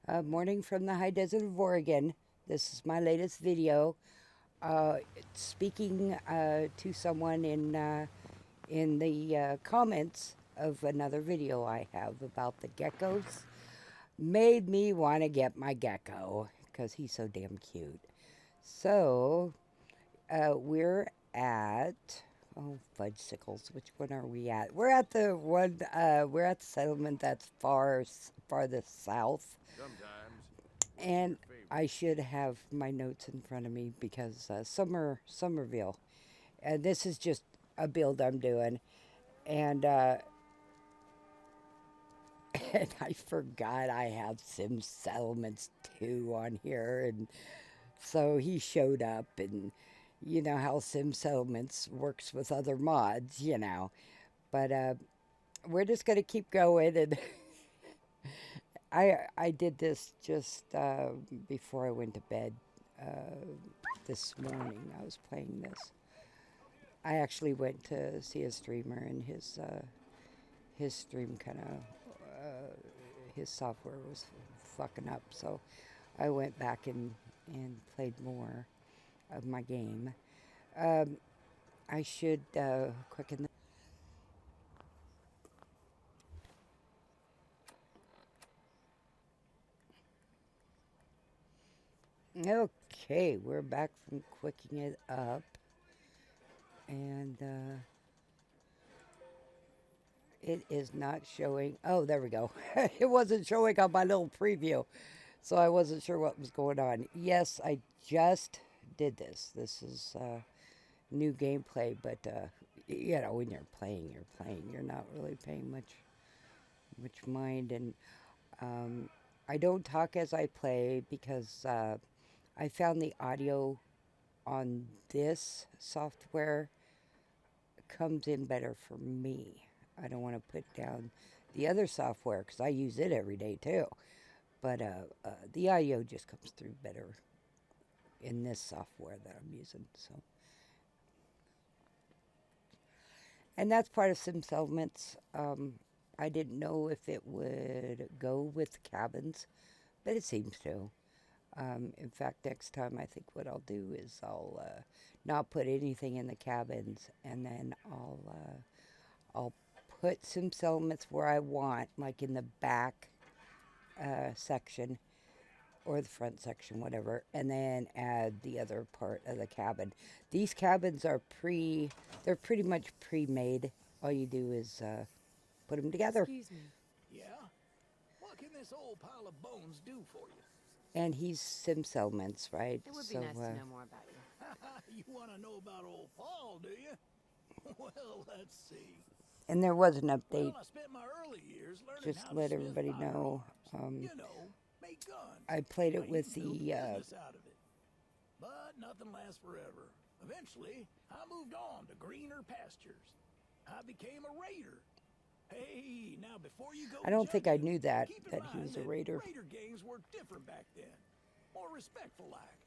Morning from the high desert of Oregon. This is my latest video. Speaking to someone in the comments of another video I have about the geckos, made me want to get my gecko because he's so damn cute. So we're at fudgesicles. Which one are we at? We're at the one. We're at the settlement that's farthest south. And I should have my notes in front of me because Somerville. And this is just a build I'm doing. And, and I forgot I have Sim Settlements 2 on here. And so he showed up, and you know how Sim Settlements works with other mods. But we're just going to keep going. And I did this just before I went to bed this morning. I was playing this. I actually went to see a streamer, and his stream kind of his software was fucking up, so I went back and played more of my game. Um, I should quicken. Okay, we're back from quicking it up, and it is not showing. Oh, there we go. It wasn't showing on my little preview, so I wasn't sure what was going on. Yes, I just did this. This is new gameplay, but when you're playing, you're playing. You're not really paying much mind, and I don't talk as I play because I found the audio on this software comes in better for me. I don't want to put down the other software because I use it every day too. But the audio just comes through better in this software that I'm using. So, and that's part of Sim Settlements. I didn't know if it would go with cabins, but it seems to. In fact, next time I think what I'll do is I'll not put anything in the cabins, and then I'll put some settlements where I want, like in the back section or the front section, whatever, and then add the other part of the cabin. These cabins are they're pretty much pre-made. All you do is put them together. Excuse me. Yeah? What can this old pile of bones do for you? And he's Sim Settlements, right? It would be nice to know more about you. You want to know about old Paul, do you? Well, let's see. and there was an update. Well, I spent my early years learning Just how to let smith everybody know. firearms. Make guns. I played it You with build a the business out of it. But nothing lasts forever. Eventually, I moved on to greener pastures. I became a raider. Hey, now before you go I don't think I judging, knew that keep in he mind was a that raider. raider games were different back then. More respectful like.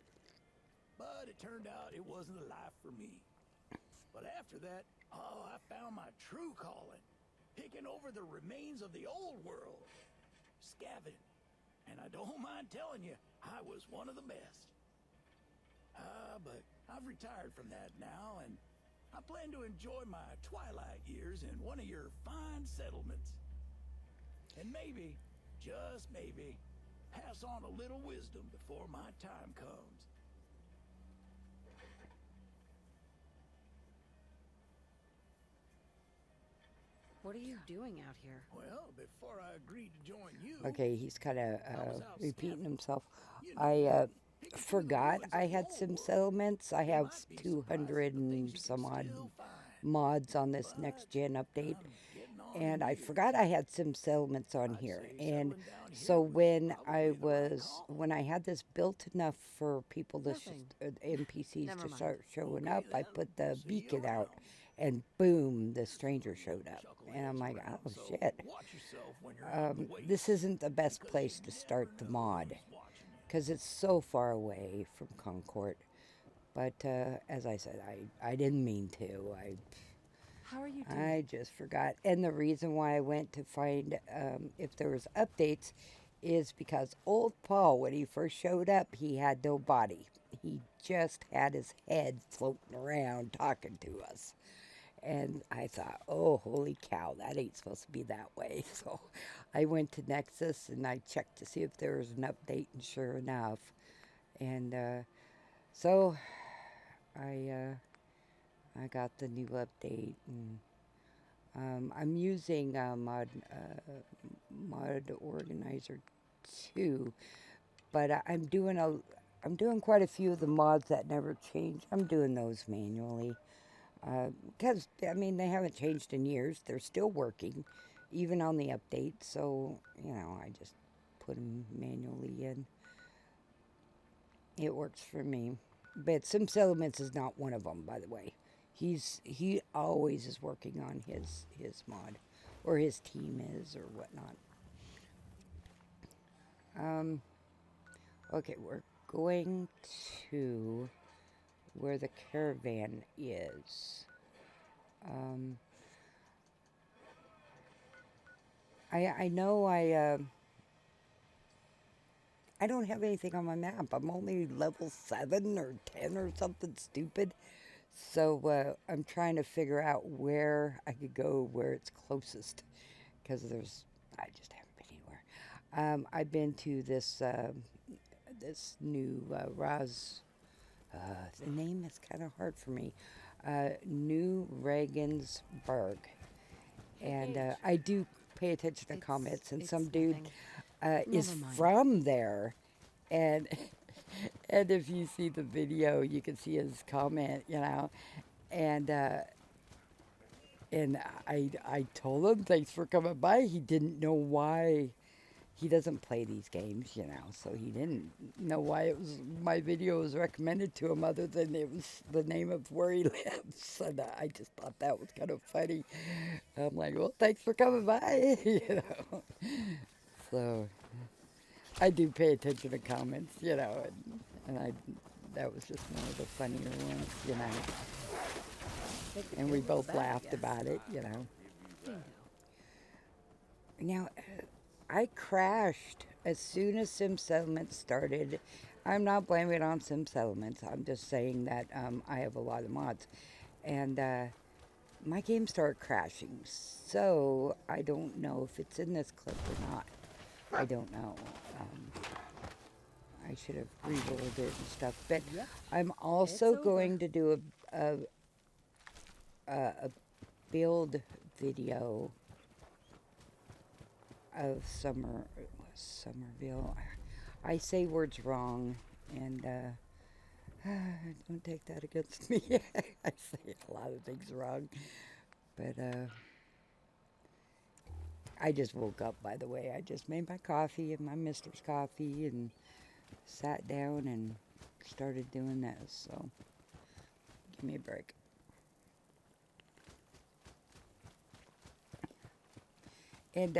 But it turned out it wasn't a life for me. But after that, I found my true calling. Picking over the remains of the old world. Scavenging. And I don't mind telling you, I was one of the best. But I've retired from that now, and I plan to enjoy my twilight years in one of your fine settlements. And maybe, just maybe, pass on a little wisdom before my time comes. What are you doing out here? Well, before I agreed to join you... Okay, he's kind of was out repeating scavenging. himself. You know, I picking through the forgot ruins I of the had old some world. settlements. I You have might be surprised 200 at the things and you can some odd still find. mods on this But next gen update. I'm getting on And in I years. forgot I had some settlements on I'd here. say And settling down here so was when probably I the right was, call. when I had this built enough for people to, Nothing. NPCs Never to mind. start showing Okay up, I then, put the see you beacon out, around. and boom, the stranger showed up. And I'm Chuckleheads like, around, oh so shit. watch yourself when you're out in the This wastes, isn't the best because place you to start the never know mod who's watching you. because it's so far away from Concord. But as I said, I didn't mean to. How are you doing? I just forgot. And the reason why I went to find if there was updates is because old Paul, when he first showed up, he had no body. He just had his head floating around talking to us. And I thought, oh, holy cow, that ain't supposed to be that way. So I went to Nexus and I checked to see if there was an update, and sure enough. And so I got the new update, and I'm using Mod Organizer 2, but I'm doing quite a few of the mods that never change. I'm doing those manually. Because, I mean, they haven't changed in years. They're still working, even on the update. So, I just put them manually in. It works for me. But Sim Settlements is not one of them, by the way. He always is working on his mod, or his team is, or whatnot. Okay, we're going to where the caravan is. I know I don't have anything on my map. I'm only level 7 or 10 or something stupid. So I'm trying to figure out where I could go where it's closest. Because I just haven't been anywhere. I've been to this new the name is kind of hard for me. New Regensburg. And I do pay attention to comments, and some dude is from there, and and if you see the video, you can see his comment, and I told him thanks for coming by. He didn't know why. He doesn't play these games, so he didn't know why my video was recommended to him, other than it was the name of where he lives. And I just thought that was kind of funny. I'm like, well, thanks for coming by, So I do pay attention to comments, and that was just one of the funnier ones, And we both laughed about it, Now, I crashed as soon as Sim Settlements started. I'm not blaming it on Sim Settlements. I'm just saying that I have a lot of mods. And my game started crashing. So I don't know if it's in this clip or not. I don't know. I should have reloaded it and stuff. But I'm also going to do a build video of Somerville. I say words wrong, and don't take that against me. I say a lot of things wrong, but I just woke up, by the way. I just made my coffee and my mister's coffee and sat down and started doing this, so give me a break. And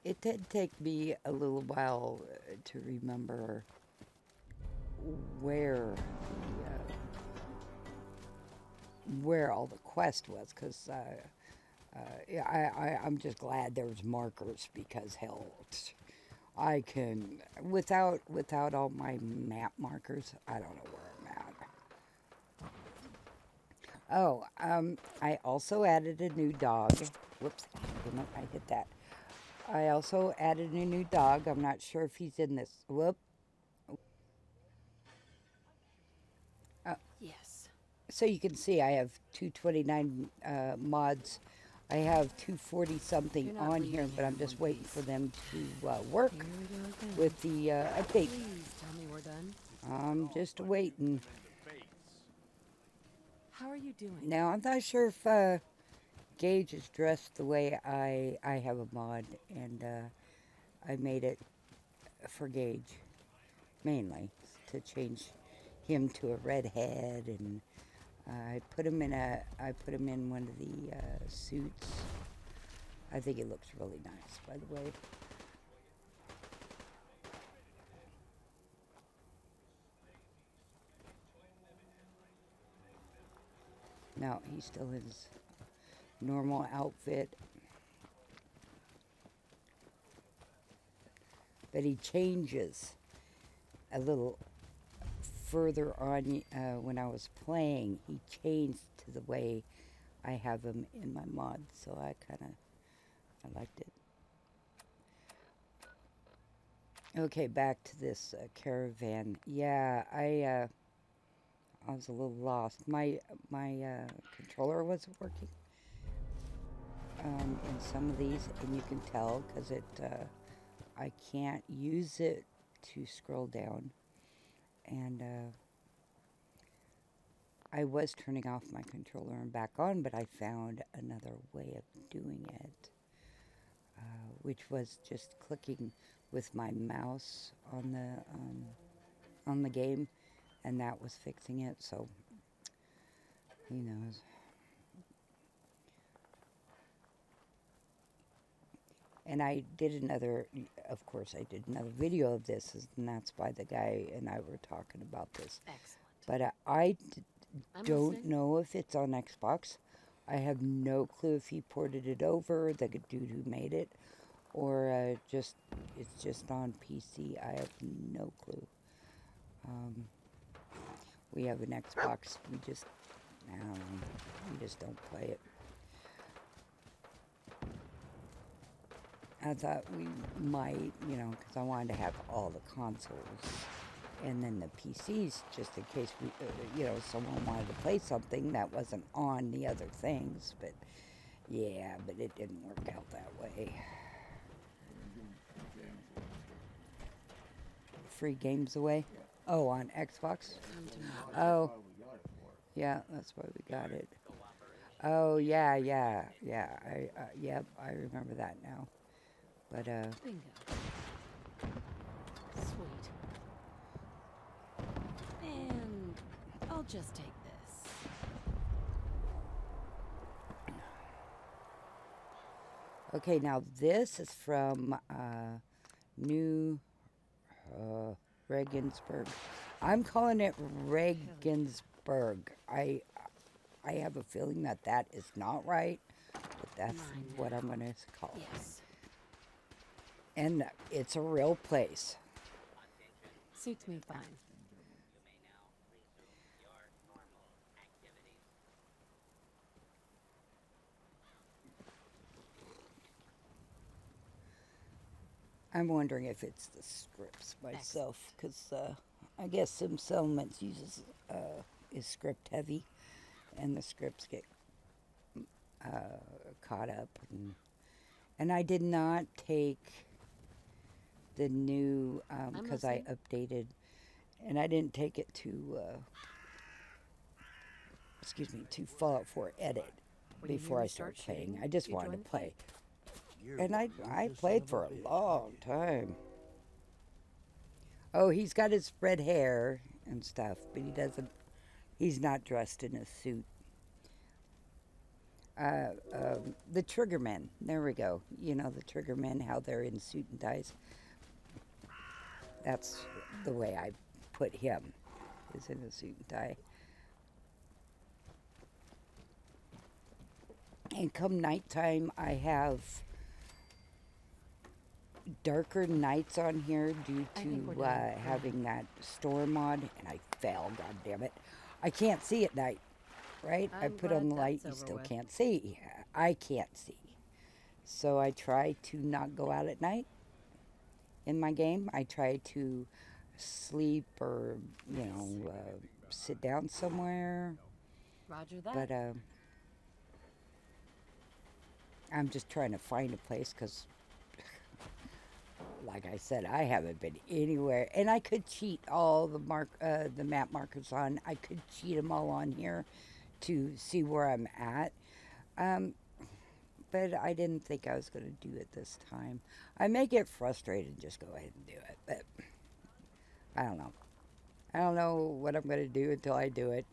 it did take me a little while to remember where all the quest was, because I'm just glad there was markers, because hell, I can without all my map markers, I don't know where I'm at. Oh, I also added a new dog. Whoops, I hit that. I also added a new dog. I'm not sure if he's in this. Whoop. Yes. So you can see I have 229 mods. I have 240 something on here, but I'm just waiting for them to work with the update. Please tell me we're done. I'm just waiting. How are you doing? Now, I'm not sure if Gage is dressed the way I have a mod, and I made it for Gage, mainly, to change him to a red head, and I put him in one of the suits. I think it looks really nice, by the way. No, he's still in his normal outfit. but he changes a little further on when I was playing. He changed to the way I have him in my mod, so I liked it. Okay, back to this caravan. Yeah, I was a little lost. My controller wasn't working in some of these, and you can tell because I can't use it to scroll down, and I was turning off my controller and back on, but I found another way of doing it, which was just clicking with my mouse on the game, and that was fixing it. So who knows? And I did another, of course, I did another video of this, and that's why the guy and I were talking about this. Excellent. But I'm don't listening. know if it's on Xbox. I have no clue if he ported it over, the dude who made it, or it's just on PC. I have no clue. We have an Xbox. I don't know, we just don't play it. I thought we might, because I wanted to have all the consoles and then the PCs just in case someone wanted to play something that wasn't on the other things. But yeah, but it didn't work out that way. Free games away? Oh, on Xbox? Oh, yeah, that's why we got it. Oh, yeah. Yep, I remember that now. But, Bingo. Sweet. And I'll just take this. okay, now this is from New Regensburg. I'm calling it Regensburg. I have a feeling that is not right, but that's Mine what now. I'm going to call it. Yes. And it's a real place. Suits me fine. I'm wondering if it's the scripts myself, because I guess Sim Settlements is script heavy, and the scripts get caught up. And I did not take the new, because I updated, and I didn't take it to Fallout 4 Edit When you hear before me I started start playing. shooting, I just you wanted join to the play. You're And the I ruthless played son for of a bitch, long aren't you? time. Oh, he's got his red hair and stuff, but he's not dressed in a suit. The Triggermen, there we go. The Triggermen, how they're in suit and ties. That's the way I put him, is in a suit and tie. And come nighttime, I have darker nights on here due I think we're to done. having that storm mod, and I fell, god damn it. I can't see at night, right? I I'm put on glad the light, that's you over still with. can't see. I can't see. So I try to not go out at night in my game. I try to sleep or, sit down somewhere. Roger that. But I'm just trying to find a place because, like I said, I haven't been anywhere. And I could cheat all the map markers on. I could cheat them all on here to see where I'm at. But I didn't think I was going to do it this time. I may get frustrated and just go ahead and do it, but I don't know. I don't know what I'm going to do until I do it.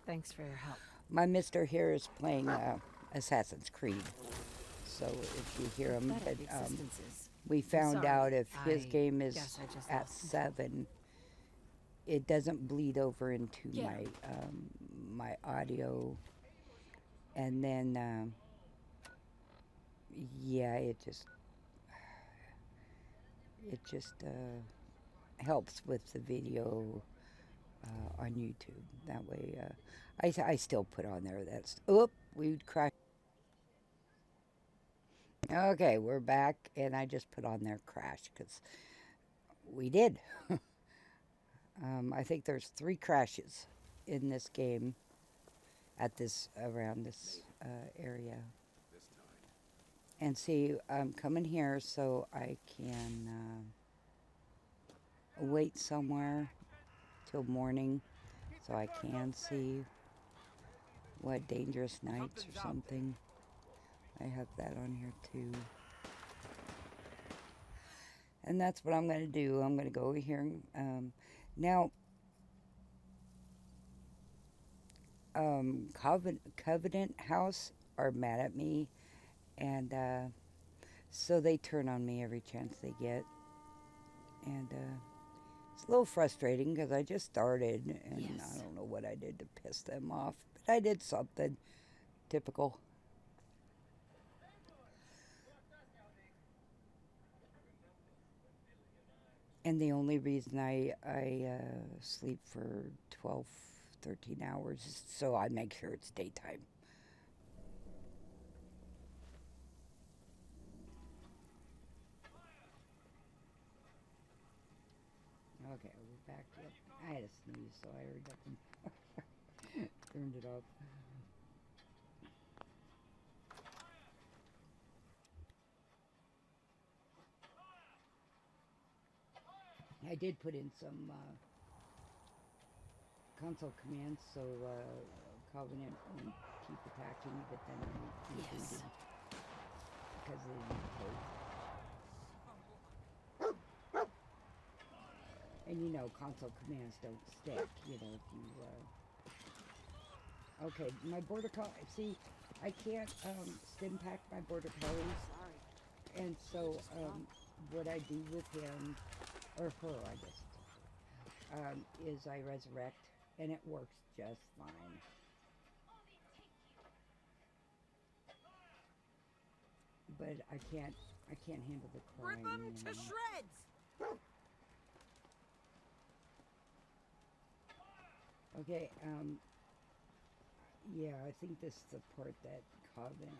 Thanks for your help. My mister here is playing Assassin's Creed. So if you hear him, but Pathetic existences. we found Sorry, out if his I game is guess I just at lost control. 7, it doesn't bleed over into Yeah. my audio, and then yeah, it just helps with the video on YouTube. That way, I still put on there. That's oop, we crashed. Okay, we're back, and I just put on there crash because we did. I think there's 3 crashes in this game at this around this area. And see, I'm coming here so I can wait somewhere till morning so I can see what dangerous nights or something. I have that on here too. And that's what I'm going to do. I'm going to go over here. Now, Covenant House are mad at me. And so they turn on me every chance they get. And it's a little frustrating because I just started. And Yes. I don't know what I did to piss them off. But I did something. Typical. And the only reason I sleep for 12, 13 hours is so I make sure it's daytime. Okay, we're back up. I had a sneeze, so I hurried up and turned it off. I did put in some console commands so Covenant won't keep attacking, but then they Yes. rebooted because they didn't take. And you know, console commands don't stick, you know, if you, okay, my border collie, see, I can't, stim pack my border collie, Sorry. and so, what I do with him, or her, I guess, is I resurrect, and it works just fine. But I can't handle the crying, Rip 'em you to know. shreds. Okay, yeah, I think this is the part that Covenant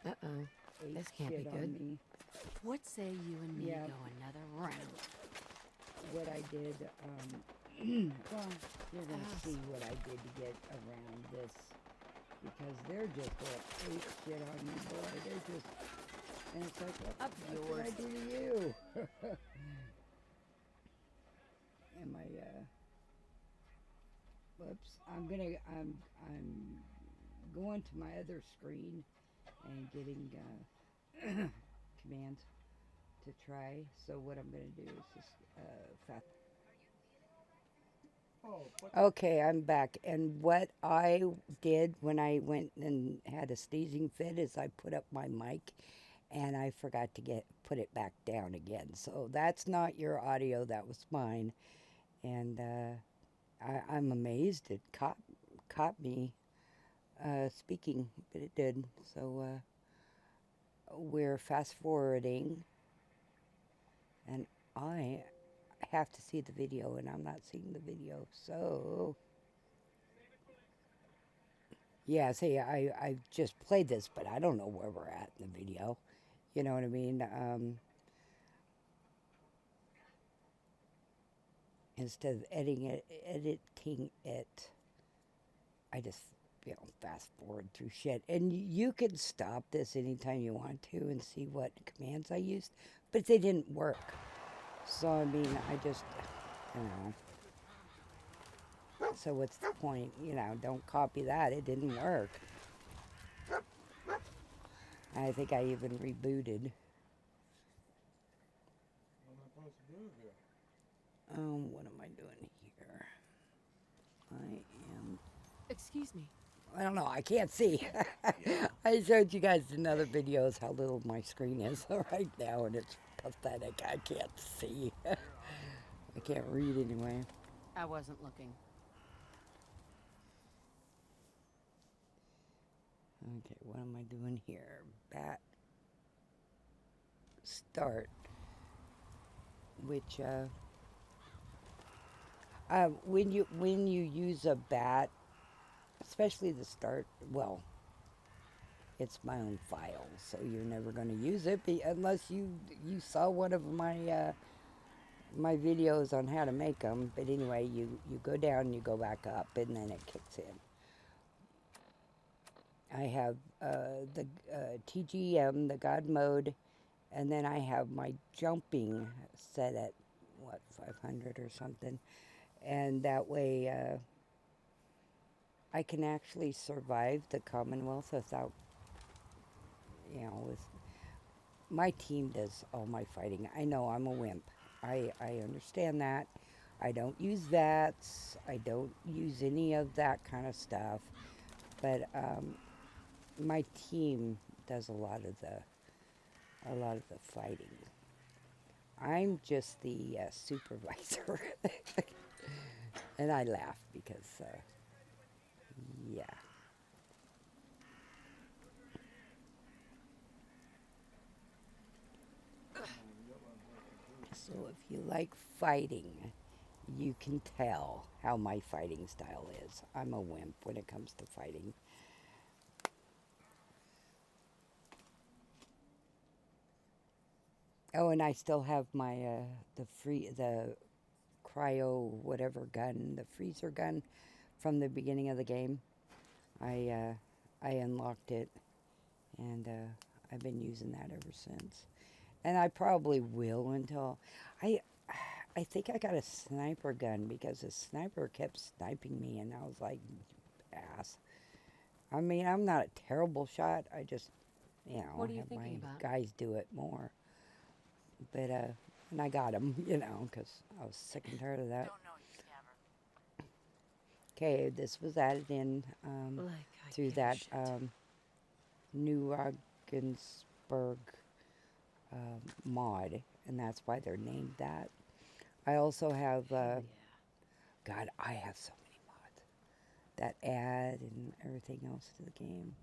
Uh-oh. ate This can't be shit on good. me. What say you and me Yeah. go another round? What I did, well, you're gonna Yes. see what I did to get around this, because they're just gonna ape shit on me, boy. They're just, and it's like, what Up the fuck did I yours. do to you? Am I, whoops, I'm going to my other screen and getting, commands to try. So what I'm gonna do is just, fast. Okay, I'm back. And what I did when I went and had a sneezing fit is I put up my mic and I forgot to put it back down again. So that's not your audio, that was mine. And I'm amazed it caught me speaking, but it did. So we're fast forwarding, and I have to see the video, and I'm not seeing the video. So yeah, see, I just played this, but I don't know where we're at in the video. You know what I mean? Instead of editing it, I just, fast forward through shit. And you can stop this anytime you want to and see what commands I used, but they didn't work. So, I mean, I just, you know. So what's the point? Don't copy that. It didn't work. I think I even rebooted. What am I supposed to do here? What am I doing here? I am... Excuse me. I don't know. I can't see. I showed you guys in other videos how little my screen is right now, and it's pathetic. I can't see. I can't read anyway. I wasn't looking. Okay, what am I doing here? Bat. start, which when you use a bat, especially the start, well, it's my own file, so you're never going to use it unless you saw one of my videos on how to make them. But anyway, you go down, you go back up, and then it kicks in. I have the TGM, the God mode, and then I have my jumping set at, what, 500 or something. And that way I can actually survive the Commonwealth without, with my team does all my fighting. I know I'm a wimp. I understand that. I don't use VATS. I don't use any of that kind of stuff. But my team does a lot of the fighting. I'm just the supervisor. And I laugh because, yeah. So if you like fighting, you can tell how my fighting style is. I'm a wimp when it comes to fighting. Oh, and I still have my the cryo whatever gun, the freezer gun from the beginning of the game. I unlocked it, and I've been using that ever since. And I probably will until I think I got a sniper gun because a sniper kept sniping me, and I was like, ass. I mean, I'm not a terrible shot. I just, What are you have my thinking about? guys do it more. But and I got him, because I was sick and tired of that. Okay, this was added in Like I through give a that shit. New Regensburg mod, and that's why they're named that. I also have, Hell God, I have so many mods that add and everything else to the game.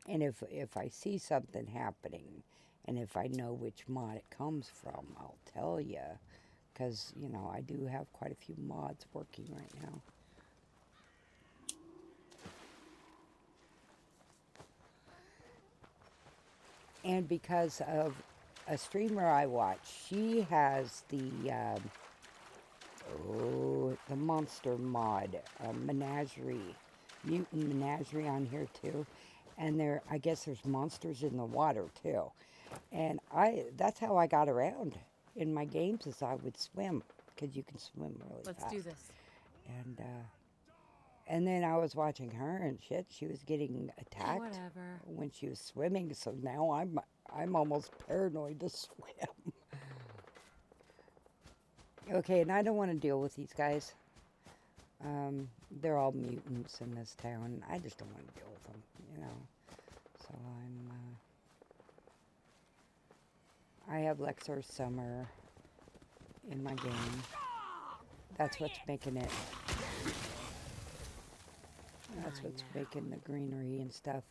And if I see something happening, and if I know which mod it comes from, I'll tell you. Because, I do have quite a few mods working right now. And because of a streamer I watch, she has the monster mod, menagerie, mutant menagerie on here too. And I guess there's monsters in the water too. And that's how I got around in my games, is I would swim, because you can swim really Let's fast. do this. And then I was watching her and shit. She was getting attacked Whatever. when she was swimming. So now I'm almost paranoid to swim. Okay, and I don't want to deal with these guys. They're all mutants in this town. I just don't want to deal with them, So I have Lexor Summer in my game. That's what's making it. That's what's making the greenery and stuff.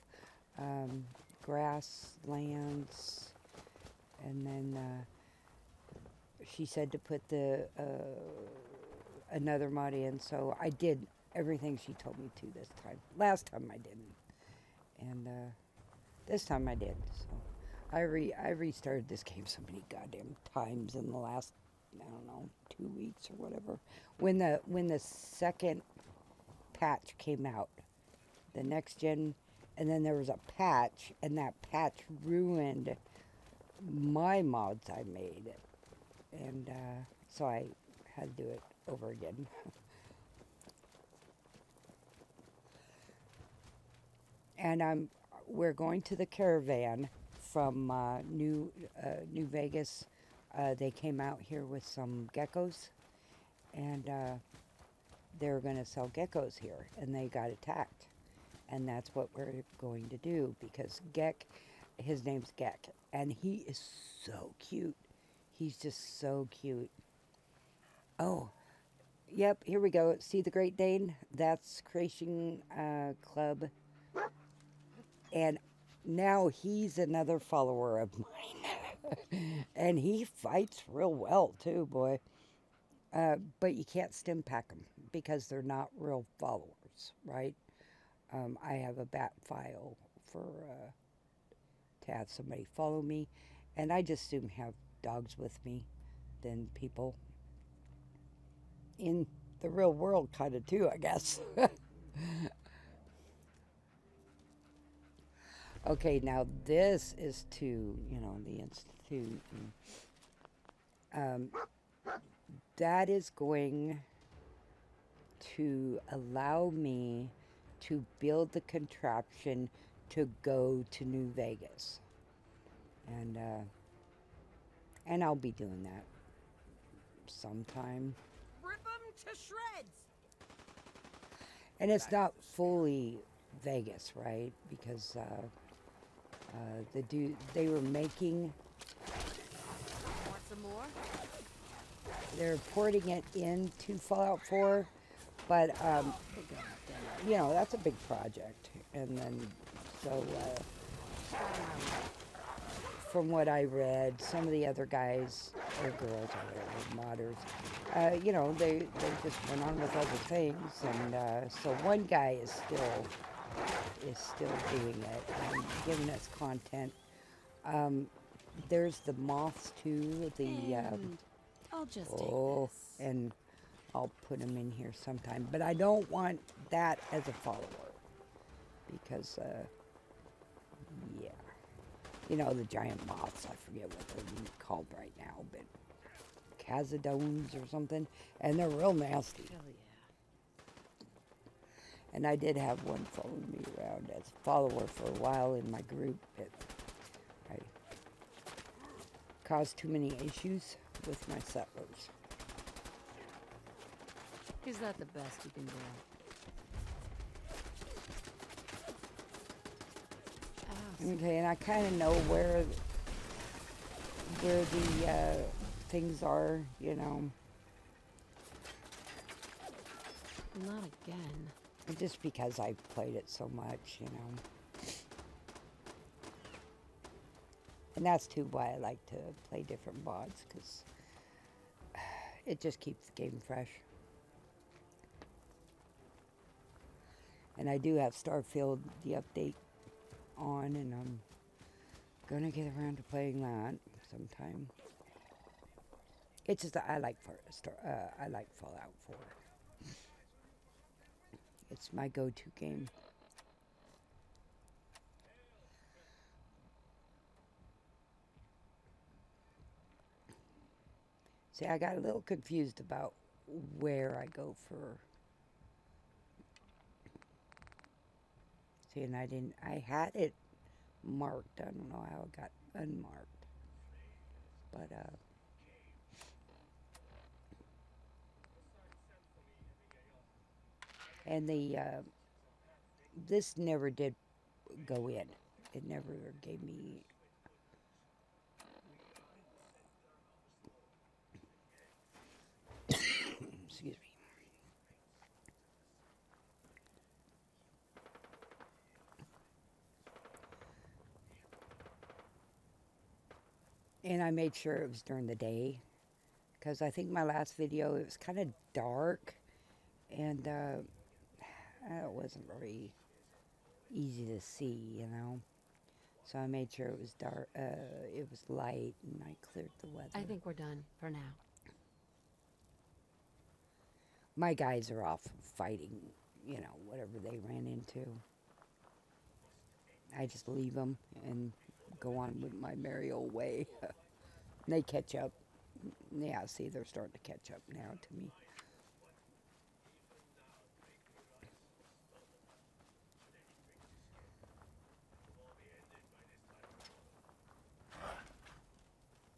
Grasslands, and then she said to put the another mod in, so I did everything she told me to this time. Last time I didn't, and this time I did. So I restarted this game so many goddamn times in the last, I don't know, 2 weeks or whatever. When the second patch came out, the next gen, and then there was a patch, and that patch ruined my mods I made, and so I had to do it over again. And we're going to the Caravan from New Vegas. They came out here with some geckos, and they're going to sell geckos here, and they got attacked. And that's what we're going to do, because Geck, his name's Geck, and he is so cute. He's just so cute. Oh, yep, here we go. See the Great Dane? That's Creation Club. And now he's another follower of mine. And he fights real well, too, boy. But you can't stim pack them because they're not real followers, right? I have a bat file for to have somebody follow me, and I just soon have dogs with me than people in the real world, kind of too, I guess. Okay, now this is to, the institute. And, that is going to allow me to build the contraption to go to New Vegas. And I'll be doing that sometime. Rip them to shreds! And it's not fully Vegas, right? Because they were making, Want some more? they're porting it into Fallout 4, but that's a big project. And then, so from what I read, some of the other guys or girls or modders, they just went on with other things, and so one guy is still doing it and giving us content. There's the moths too. I'll just take Oh, this. and I'll put them in here sometime. But I don't want that as a follower because, yeah. The giant moths, I forget what they're called right now, but Cazadones or something, and they're real nasty. Hell yeah. And I did have one following me around as a follower for a while in my group, but I caused too many issues with my settlers. Is that the best you can do? Okay, and I kind of know where the things are, Not again. just because I played it so much, And that's too why I like to play different mods, because it just keeps the game fresh. And I do have Starfield, the update, on, and I'm gonna get around to playing that sometime. It's just that I like Fallout 4. It's my go-to game. See, I got a little confused about where I go for. See, and I had it marked. I don't know how it got unmarked. But, and this never did go in. It never gave me. Excuse me. And I made sure it was during the day, because I think my last video, it was kind of dark, and it wasn't very easy to see, So I made sure it was dark, it was light, and I cleared the weather. I think we're done for now. My guys are off fighting, whatever they ran into. I just leave them and go on with my merry old way. And they catch up. Yeah, see, they're starting to catch up now to me.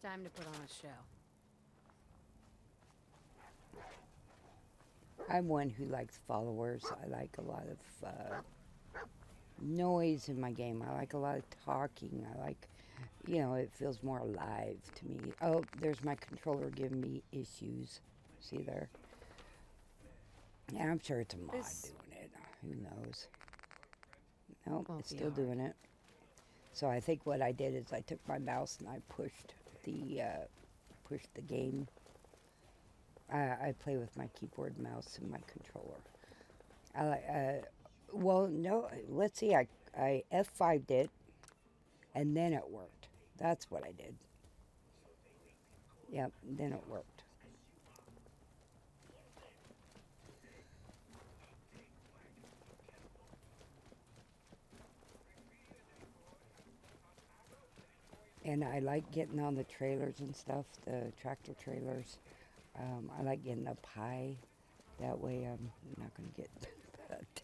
Time to put on a show. I'm one who likes followers. I like a lot of noise in my game. I like a lot of talking. I like, it feels more alive to me. Oh, there's my controller giving me issues. See there? Yeah, I'm sure it's a mod doing it. Who knows? Nope, Won't it's be still hard. doing it. So I think what I did is I took my mouse and I pushed the game. I play with my keyboard, mouse, and my controller. Well, no, let's see. I F5'd it, and then it worked. That's what I did. Yep, then it worked. And I like getting on the trailers and stuff, the tractor trailers. I like getting up high. That way I'm not going to get attacked.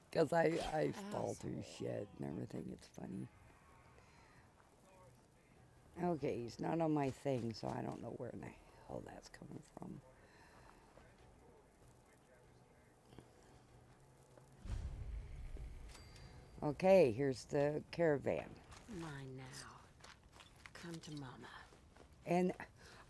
Because I fall through shit and everything. It's funny. Okay, he's not on my thing, so I don't know where in the hell that's coming from. Okay, here's the caravan. Mine now. Come to Mama. And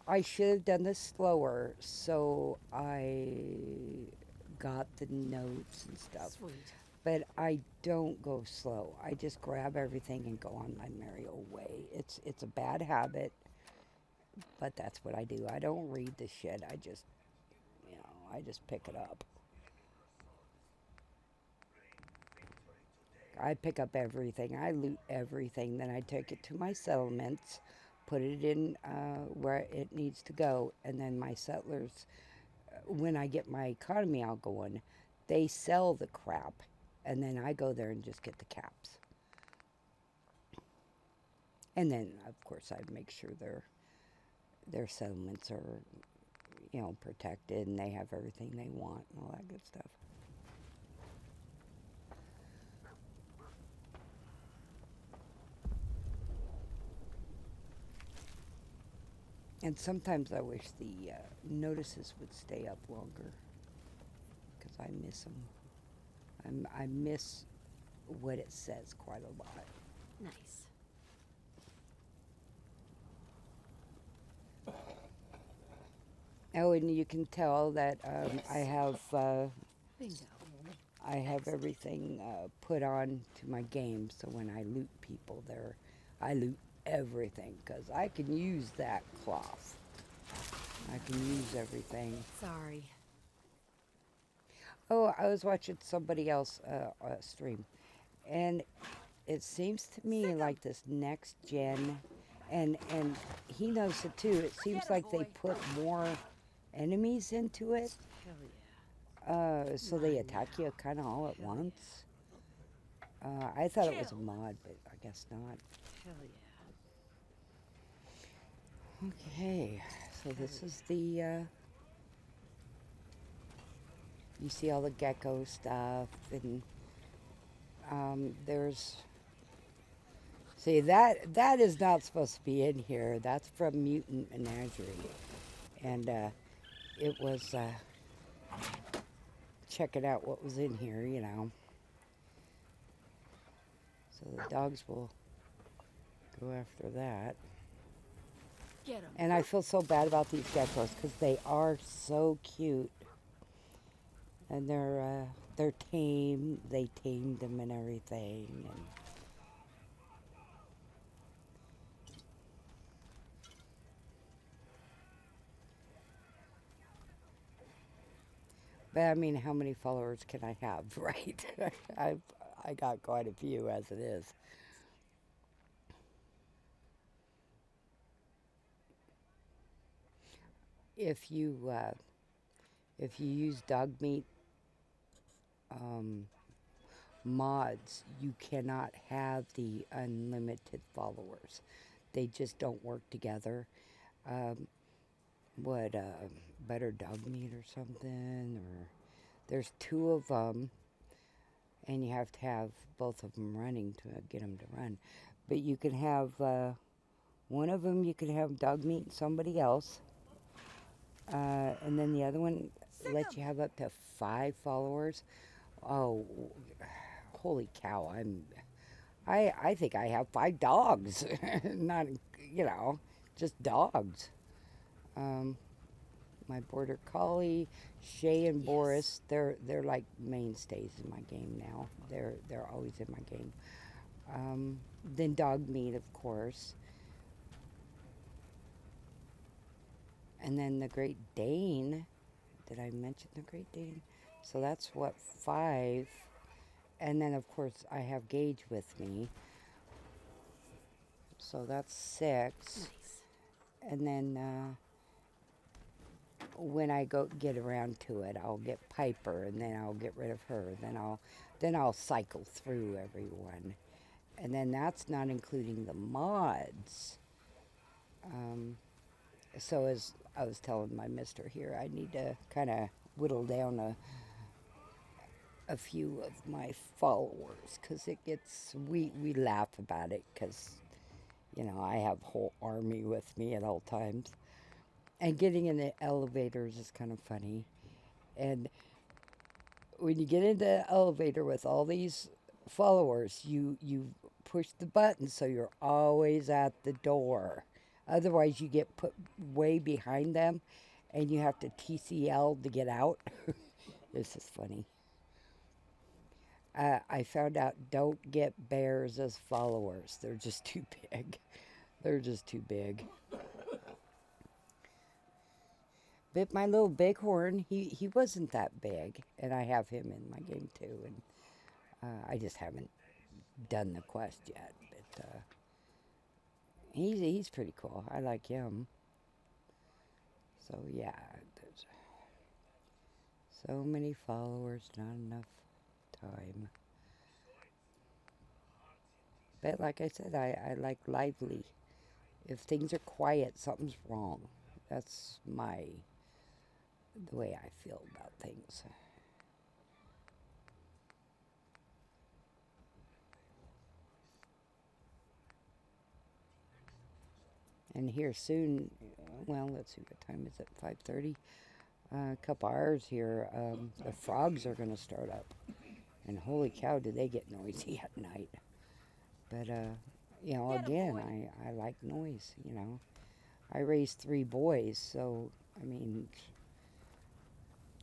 I should have done this slower, so I got the notes and stuff. Sweet. But I don't go slow. I just grab everything and go on my merry old way. It's a bad habit, but that's what I do. I don't read the shit. I just, I just pick it up. I pick up everything. I loot everything. Then I take it to my settlements, put it in where it needs to go, and then my settlers, when I get my economy all going, they sell the crap, and then I go there and just get the caps. And then, of course, I make sure their settlements are, protected, and they have everything they want and all that good stuff. And sometimes I wish the notices would stay up longer, because I miss them. I miss what it says quite a lot. Nice. Oh, and you can tell that I have Bingo. everything put on to my game, so when I loot people there, I loot everything, because I can use that cloth. I can use everything. Sorry. Oh, I was watching somebody else stream, and it seems to me like this next gen, and he knows it too, it seems like they put more enemies into it, Hell yeah. so they attack you kind of all at once. I thought it was a mod, but I guess not. Hell yeah. Okay, so this is the, you see all the gecko stuff, and there's, see, that is not supposed to be in here. That's from Mutant Menagerie, and it was checking out what was in here, So the dogs will go after that. Get 'em. And I feel so bad about these geckos because they are so cute, and they're tame. They tamed them and everything. And but I mean, how many followers can I have, right? I got quite a few as it is. If you use dog meat mods, you cannot have the unlimited followers. They just don't work together. Better dog meat or something, or there's two of them, and you have to have both of them running to get them to run. But you can have one of them, you can have dog meat and somebody else, and then the other one lets you have up to 5 followers. Oh, holy cow! I think I have 5 dogs, not just dogs. My border collie, Shay and Boris, they're like mainstays in my game now. They're always in my game. Then dog meat, of course. And then the Great Dane. Did I mention the Great Dane? So that's what, 5. And then, of course, I have Gage with me. So that's 6. Nice. And then when I go get around to it, I'll get Piper, and then I'll get rid of her. Then I'll cycle through everyone. And then that's not including the mods. So as I was telling my mister here, I need to kind of whittle down a few of my followers, because it gets, we laugh about it, because, you know, I have a whole army with me at all times. And getting in the elevators is kind of funny. And when you get into the elevator with all these followers, you push the button so you're always at the door. Otherwise, you get put way behind them, and you have to TCL to get out. This is funny. I found out, don't get bears as followers. They're just too big. They're just too big. But my little bighorn, he wasn't that big, and I have him in my game too. And I just haven't done the quest yet. But he's pretty cool. I like him. So yeah, there's so many followers, not enough time. But like I said, I like lively. If things are quiet, something's wrong. That's the way I feel about things. And here soon, well, let's see, what time is it? 5:30. A couple hours here, the frogs are going to start up. And holy cow, do they get noisy at night. But, you know, again, I like noise, you know. I raised 3 boys, so, I mean,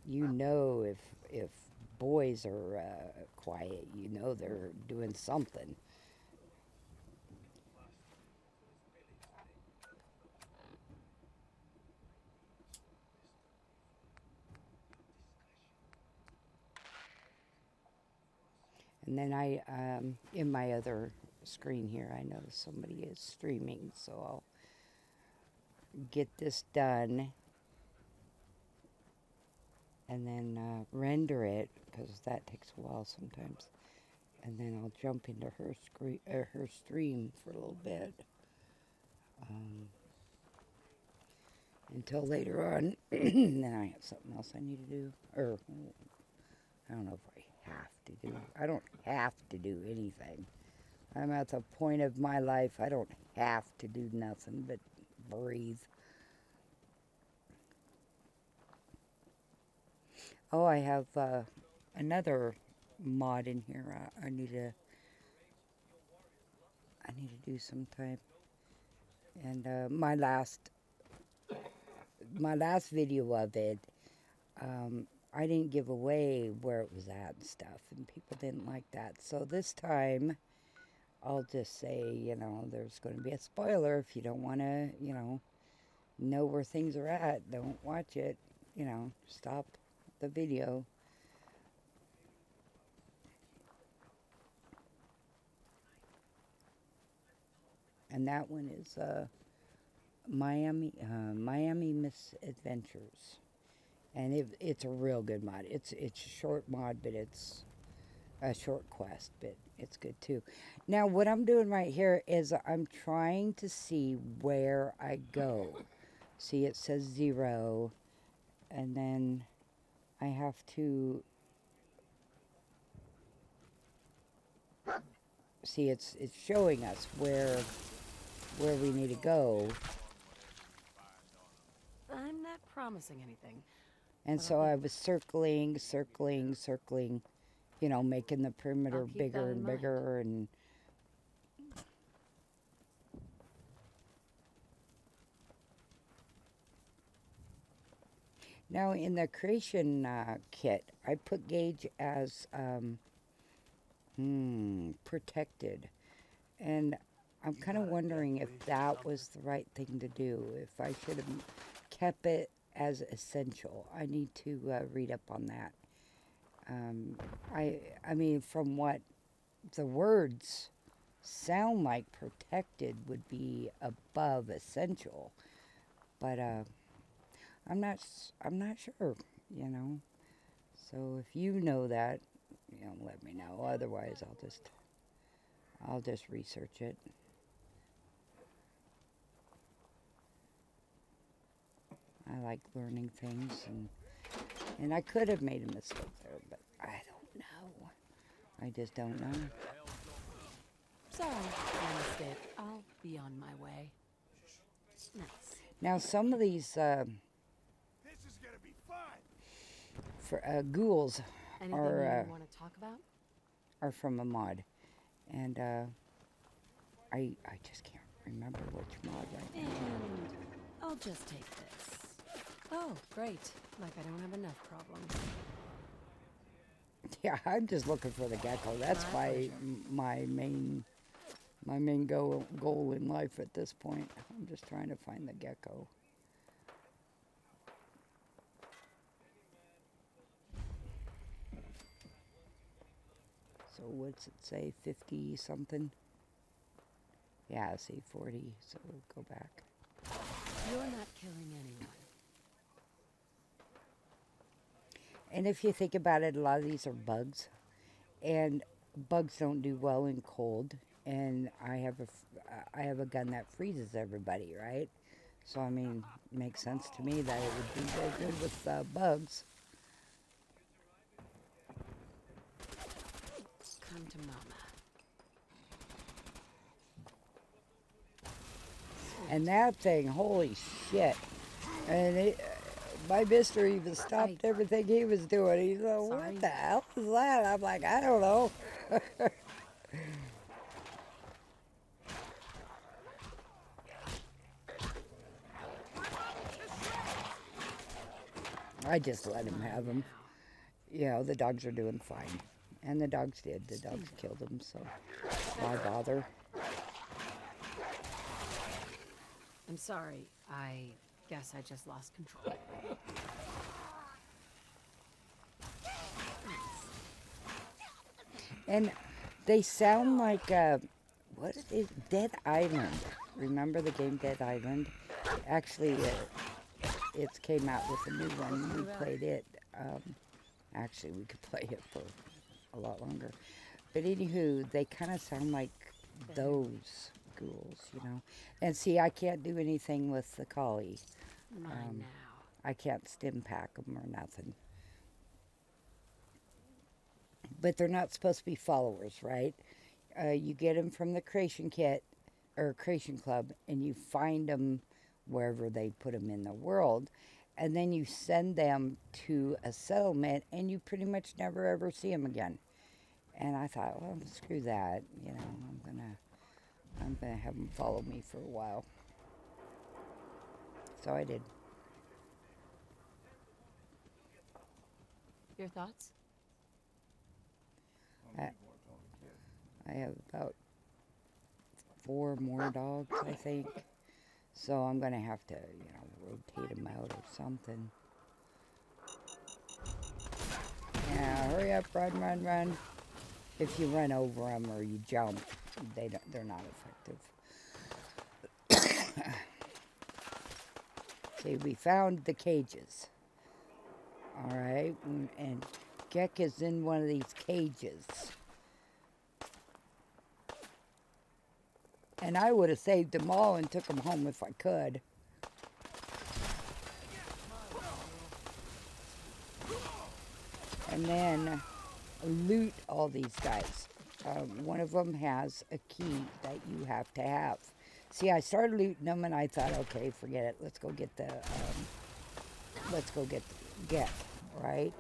you know, if boys are quiet, you know they're doing something. And then in my other screen here, I know somebody is streaming, so I'll get this done and then render it, because that takes a while sometimes. And then I'll jump into her stream for a little bit until later on. And then I have something else I need to do, or I don't know if I have to do. I don't have to do anything. I'm at the point of my life I don't have to do nothing but breathe. Oh, I have another mod in here. I need to do sometime. And my last video of it, I didn't give away where it was at and stuff, and people didn't like that. So this time, I'll just say, you know, there's going to be a spoiler. If you don't want to, you know where things are at, don't watch it. You know, stop the video. And that one is Miami Misadventures. And it's a real good mod. It's a short mod, but it's a short quest, but it's good too. Now, what I'm doing right here is I'm trying to see where I go. See, it says 0, and then I have to see, it's showing us where we need to go. I'm not promising anything. And so I was circling, you know, making the perimeter I'll keep bigger that in and mind. bigger. And now in the creation kit, I put Gage as protected. And I'm kind of wondering if that was the right thing to do, if I should have kept it as essential. I need to read up on that. I mean, from what the words sound like, protected would be above essential, but I'm not sure, you know. So if you know that, let me know. Otherwise, I'll just research it. I like learning things, and I could have made a mistake there, but I don't know. I just don't know. Sorry, my mistake. I'll be on my way. Nice. Now, some of these This is gonna be fun. ghouls Anything are you want to talk about? from a mod, and I just can't remember which mod right now. And I'll just take this. Oh, great. Like I don't have enough problems. Yeah, I'm just looking for the gecko. That's My pleasure. my main goal in life at this point. I'm just trying to find the gecko. So what's it say? 50 something? Yeah, see 40. So we'll go back. You're not killing anyone. And if you think about it, a lot of these are bugs, and bugs don't do well in cold. And I have a gun that freezes everybody, right? So I mean, it makes sense to me that it would be very good with bugs. Come to mama. And that thing, holy shit! And my mister even stopped everything he was doing. He's like, Sorry. "What the hell is that?" I'm like, "I don't know." I just let him have him. The dogs are doing fine. And the dogs did. The dogs killed him, so why bother? I'm sorry. I guess I just lost control. And they sound like, what is Dead Island? Remember the game Dead Island? Actually, it came out with a new one. We played it. Actually, we could play it for a lot longer. But anywho, they kind of sound like those ghouls, And see, I can't do anything with the collie. Mine now. I can't stim pack them or nothing. But they're not supposed to be followers, right? You get them from the creation kit or creation club, and you find them wherever they put them in the world, and then you send them to a settlement, and you pretty much never ever see them again. And I thought, well, screw that, I'm gonna have them follow me for a while. So I did. Your thoughts? I have about 4 more dogs, I think. So I'm going to have to, rotate them out or something. Yeah, hurry up, run. If you run over them or you jump, they're not effective. See, we found the cages. All right, and Geck is in one of these cages. And I would have saved them all and took them home if I could. And then loot all these guys. One of them has a key that you have to have. See, I started looting them and I thought, okay, forget it. Let's go get the Geck, right?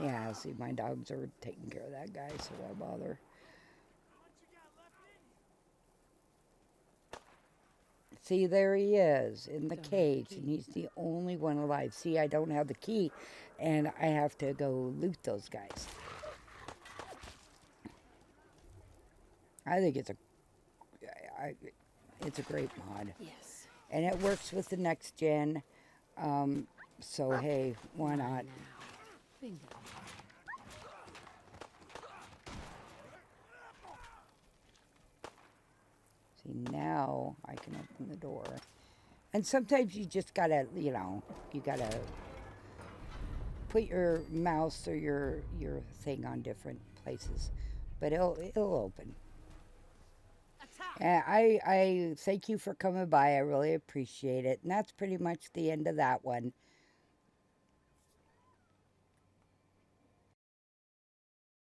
Yeah, see, my dogs are taking care of that guy, so why bother? See, there he is in the Don't have the cage, key. and he's the only one alive. See, I don't have the key, and I have to go loot those guys. I think it's a great mod, Yes. and it works with the next gen. So hey, why not? Now. Bingo. See, now I can open the door. And sometimes you just gotta, you gotta put your mouse or your thing on different places, but it'll open. And I thank you for coming by. I really appreciate it. And that's pretty much the end of that one.